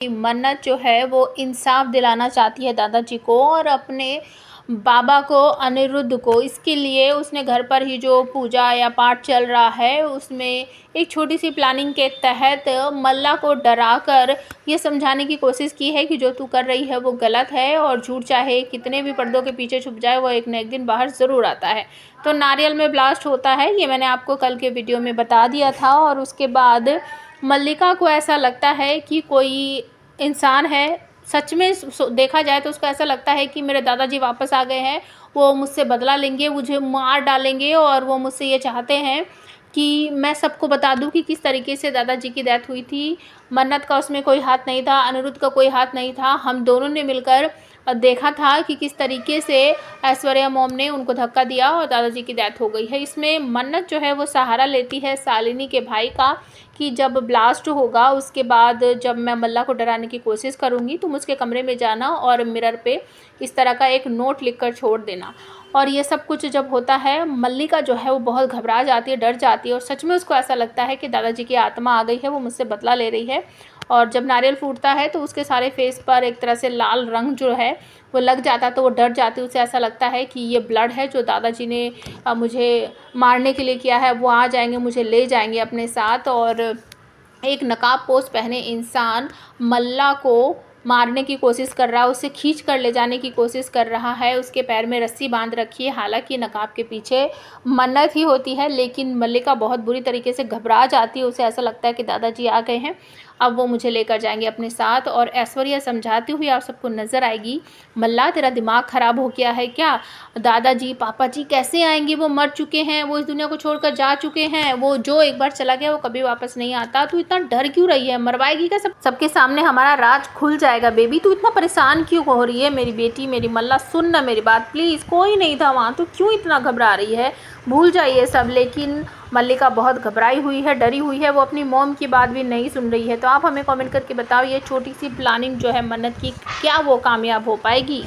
मन्नत जो है वो इंसाफ दिलाना चाहती है दादाजी को और अपने बाबा को, अनिरुद्ध को। इसके लिए उसने घर पर ही जो पूजा या पाठ चल रहा है उसमें एक छोटी सी प्लानिंग के तहत मल्ला को डराकर ये समझाने की कोशिश की है कि जो तू कर रही है वो गलत है और झूठ चाहे कितने भी पर्दों के पीछे छुप जाए वो एक न एक दिन बाहर ज़रूर आता है। तो नारियल में ब्लास्ट होता है, ये मैंने आपको कल के वीडियो में बता दिया था। और उसके बाद मल्लिका को ऐसा लगता है कि कोई इंसान है, सच में देखा जाए तो उसको ऐसा लगता है कि मेरे दादाजी वापस आ गए हैं, वो मुझसे बदला लेंगे, मुझे मार डालेंगे और वो मुझसे ये चाहते हैं कि मैं सबको बता दूं कि किस तरीके से दादाजी की डेथ हुई थी। मन्नत का उसमें कोई हाथ नहीं था, अनिरुद्ध का कोई हाथ नहीं था। हम दोनों ने मिलकर देखा था कि किस तरीके से ऐश्वर्या मॉम ने उनको धक्का दिया और दादाजी की डेथ हो गई है। इसमें मन्नत जो है वो सहारा लेती है शालिनी के भाई का कि जब ब्लास्ट होगा उसके बाद जब मैं मल्ला को डराने की कोशिश करूँगी तुम उसके कमरे में जाना और मिरर पे इस तरह का एक नोट लिखकर छोड़ देना। और ये सब कुछ जब होता है मल्लिका जो है वो बहुत घबरा जाती है, डर जाती है और सच में उसको ऐसा लगता है कि दादाजी की आत्मा आ गई है, वो मुझसे बदला ले रही है। और जब नारियल फूटता है तो उसके सारे फेस पर एक तरह से लाल रंग जो है वो लग जाता है, तो वो डर जाती है। उसे ऐसा लगता है कि ये ब्लड है जो दादाजी ने मुझे मारने के लिए किया है, वो आ जाएंगे, मुझे ले जाएंगे अपने साथ। और एक नकाब पोश पहने इंसान मल्ला को मारने की कोशिश कर रहा है, उसे खींच कर ले जाने की कोशिश कर रहा है। उसके पैर में रस्सी बांध रखी है, हालांकि नकाब के पीछे मन्नत ही होती है। लेकिन मल्लिका बहुत बुरी तरीके से घबरा जाती है, उसे ऐसा लगता है कि दादाजी आ गए हैं, अब वो मुझे लेकर जाएंगे अपने साथ। और ऐश्वर्या समझाती हुई आप सबको नज़र आएगी, मल्ला तेरा दिमाग ख़राब हो गया है क्या? दादाजी पापा जी कैसे आएंगे? वो मर चुके हैं, वो इस दुनिया को छोड़कर जा चुके हैं, वो जो एक बार चला गया वो कभी वापस नहीं आता। तू इतना डर क्यों रही है? मरवाएगी क्या? सबके सामने हमारा राज खुल जाएगा बेबी, तू इतना परेशान क्यों हो रही है? मेरी बेटी, मेरी मल्ला, सुन ना मेरी बात प्लीज़, कोई नहीं था वहाँ, तू क्यों इतना घबरा रही है? भूल जाइए सब। लेकिन मल्लिका बहुत घबराई हुई है, डरी हुई है, वो अपनी मॉम की बात भी नहीं सुन रही है। तो आप हमें कमेंट करके बताओ ये छोटी सी प्लानिंग जो है मन्नत की, क्या वो कामयाब हो पाएगी?